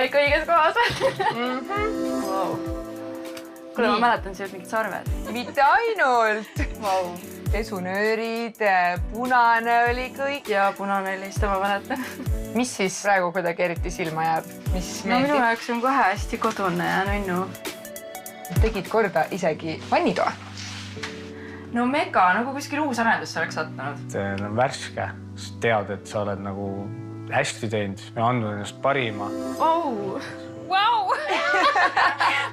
Ikka õiges kohas. Wow. Kuule, ma mäletan siia mingid sarved. Mitte ainult. Wow. Pesunöörid, punane oli kõik. Ja punane oli, seda ma mäletan. Mis siis praegu kuidagi eriti silma jääb? No minu jaoks on kohe hästi kodune ja nunnu. Tegid korda isegi vannitoa? No mega, nagu kuskil uus arendus oleks sattunud. See on värske, sest tead, et sa oled nagu hästi teinud ja andnud ennast parima. Wow! Wow!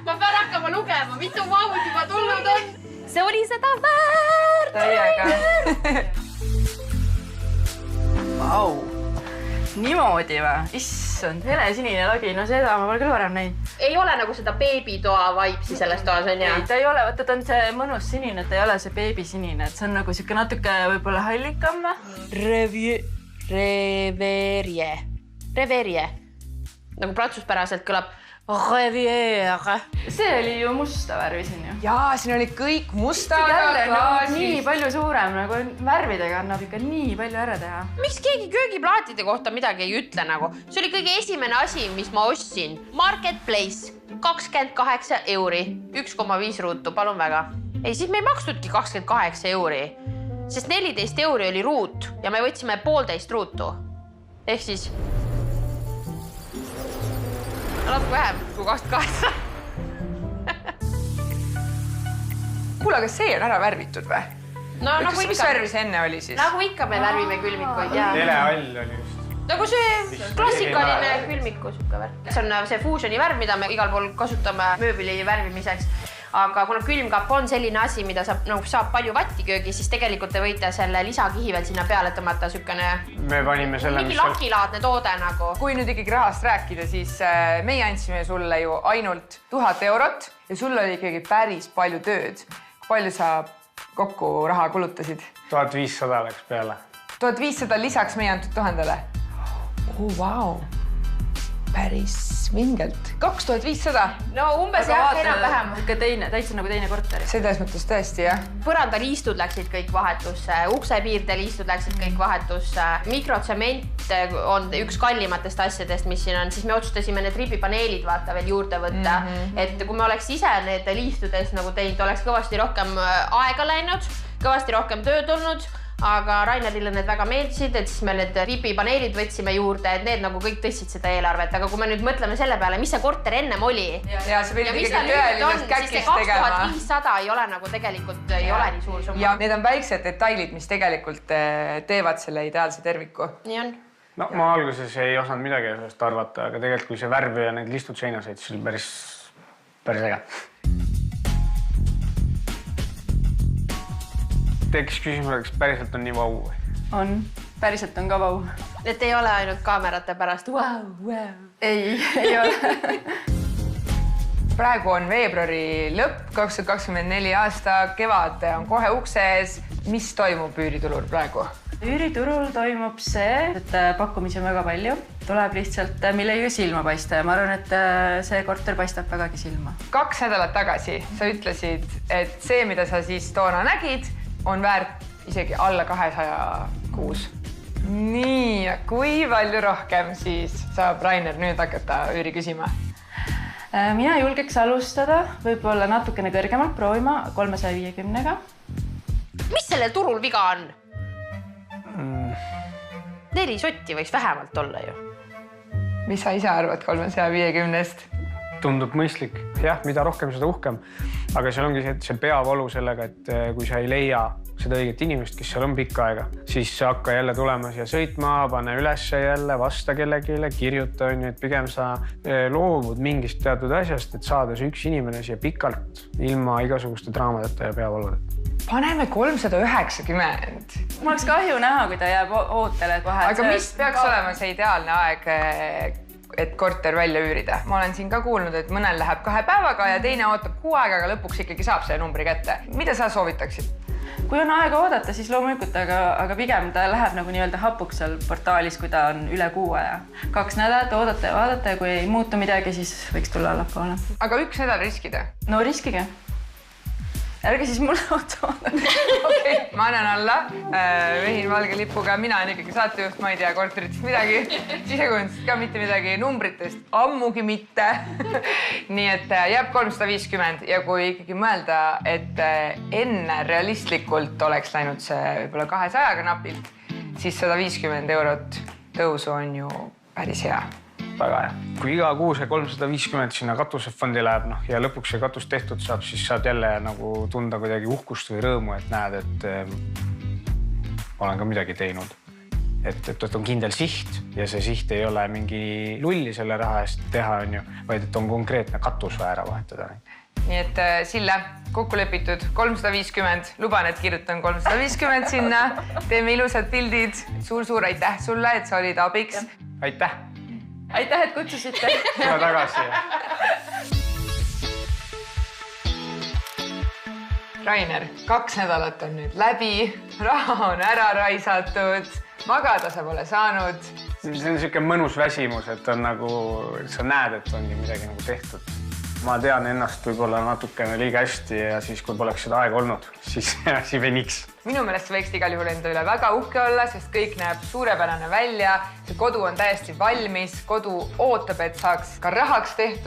Ma pean hakkama lugema, mitu vaud juba tulnud on. See oli seda väärt! Täiega. Vau! Niimoodi või? Issand, helesinine lagi, no seda ma pole küll varem näinud. Ei ole nagu seda beebitoa vaipsi selles toas on ja? Ei, ta ei ole, vaata, ta on see mõnus sinine, ta ei ole see beebisinine, et see on nagu siuke natuke võib-olla hallikam. Reverie. Nagu prantsuspäraselt kõlab Reviere. See oli ju musta värvi siin ju. Jaa, siin oli kõik mustaga Jälle klaasis. nii palju suurem, nagu värvidega annab ikka nii palju ära teha. Miks keegi köögiplaatide kohta midagi ei ütle nagu? See oli kõige esimene asi, mis ma ostsin. Marketplace, 28 €, 1,5 ruutu, palun väga. Ei, siis me ei maksnudki 28 €, sest 14 € oli ruut ja me võtsime 1,5 ruutu. Ehk siis natuke vähem kui 28. Kuule, aga see on ära värvitud või? No, nagu mis värvi see enne oli siis? Nagu ikka me värvime külmikuid ja... Helehall oli just. Nagu see klassikaline külmiku suhka värv. See on see fuusioni värv, mida me igal pool kasutame mööbili värvimiseks. Aga kuna külmkapp on selline asi, mida saab palju vatti köögi, siis tegelikult te võite selle lisakihi veel sinna peale tõmmata sükene... Me panime selle, mingi lakilaadne toode nagu. Kui nüüd ikkagi rahast rääkida, siis meie andsime sulle ju ainult 1000 € ja sul oli ikkagi päris palju tööd. Palju sa kokku raha kulutasid? 1500 läks peale. 1500 lisaks meie antud 1000-le? Oh, wow. Päris vingelt. 2500? No umbes jah, enam-vähem. Ikka teine, täitsa nagu teine korter. Selles mõttes tõesti, jah. Põrandaliistud läksid kõik vahetusse, uksepiirdeliistud läksid kõik vahetusse. Mikrotsement on üks kallimatest asjadest, mis siin on. Siis me otsustasime need ribipaneelid vaata veel juurde võtta. Et kui me oleks ise need liistudes nagu teinud, oleks kõvasti rohkem aega läinud, kõvasti rohkem tööd olnud. Aga Rainerile need väga meeldisid, et siis me need ribipaneelid võtsime juurde, et need nagu kõik tõstsid seda eelarvet. Aga kui me nüüd mõtleme selle peale, mis see korter ennem oli ja see pidid mis ikkagi tõelisest käkist tegema. 2500 ei ole nagu tegelikult ei ole nii suur summa. Ja need on väiksed detailid, mis tegelikult teevad selle ideaalse terviku. Nii on. No ma alguses ei osanud midagi sellest arvata, aga tegelikult kui see värv ja need listud seina said, siis oli päris äge. Tekkis küsimus, kas päriselt on nii vau? On. Päriselt on ka vau. Et ei ole ainult kaamerate pärast. Ei ole. Praegu on veebruari lõpp, 2024 aasta, kevad on kohe ukses. Mis toimub üüriturul praegu? Üüriturul toimub see, et pakkumisi on väga palju. Tuleb lihtsalt millegagi silma paista ja ma arvan, et see korter paistab vägagi silma. 2 nädalat tagasi sa ütlesid, et see, mida sa siis toona nägid, on väärt isegi alla 200 kuus. Nii, kui palju rohkem siis saab Rainer nüüd hakata üüri küsima? Mina julgeks alustada võib-olla natukene kõrgemalt proovima 350-ga. Mis sellel turul viga on? 4 sotti võiks vähemalt olla ju. Mis sa ise arvad 350-st? Tundub mõistlik. Jah, mida rohkem, seda uhkem. Aga seal ongi see peavalu sellega, et kui sa ei leia seda õiget inimest, kes seal on pikka aega, siis sa hakka jälle tulema siia sõitma, pane üles jälle, vasta kellegile, kirjuta, et pigem sa loovud mingist teatud asjast, et saada see üks inimene siia pikalt ilma igasuguste draamadeta ja peavaludeta. Paneme 390. Mul oleks kahju näha, kui ta jääb ootele kohe. Aga mis peaks olema see ideaalne aeg, et korter välja üürida? Ma olen siin ka kuulnud, et mõnel läheb 2 päevaga ja teine ootab 6 aega, aga lõpuks ikkagi saab see numbri kätte. Mida sa soovitaksid? Kui on aega oodata, siis loomulikult, aga pigem ta läheb nagu nii-öelda hapuks seal portaalis, kui ta on üle 6 aja. 2 nädalat oodata ja vaadata ja kui ei muutu midagi, siis võiks tulla allapoole. Aga 1 nädal riskida? No riskige. ärge siis mulle otsa Okei, ma annan alla, vehin valge lipuga, mina olen ikkagi saatejuht, ma ei tea korteritest midagi, sisekujundusest ka mitte midagi, numbritest ammugi mitte. Nii et jääb 350 ja kui ikkagi mõelda, et enne realistlikult oleks läinud see võib-olla 200-ga napilt, siis 150 eurot tõusu on ju päris hea. Väga hea. Kui iga kuu see 350 sinna katusefondi läheb ja lõpuks see katus tehtud saab, siis saad jälle nagu tunda kuidagi uhkust või rõõmu, et näed, et olen ka midagi teinud. Et on kindel siht ja see siht ei ole mingi lulli selle raha eest teha, vaid et on konkreetne katus vaja ära vahetada. Nii et Sille, kokku lepitud 350, luban, et kirjutan 350 sinna, teeme ilusad pildid. Suur-suur aitäh sulle, et sa olid abiks. Aitäh! Aitäh, et kutsusite. Tule tagasi. Rainer, 2 nädalat on nüüd läbi, raha on ära raisatud, magada sa pole saanud. See on niisugune mõnus väsimus, et on nagu, sa näed, et ongi midagi nagu tehtud. Ma tean ennast võib-olla natukene liiga hästi ja siis, kui poleks seda aega olnud, siis asi veniks. Minu meelest võiks igal juhul enda üle väga uhke olla, sest kõik näeb suurepärane välja. See kodu on täiesti valmis, kodu ootab, et saaks ka rahaks tehtud.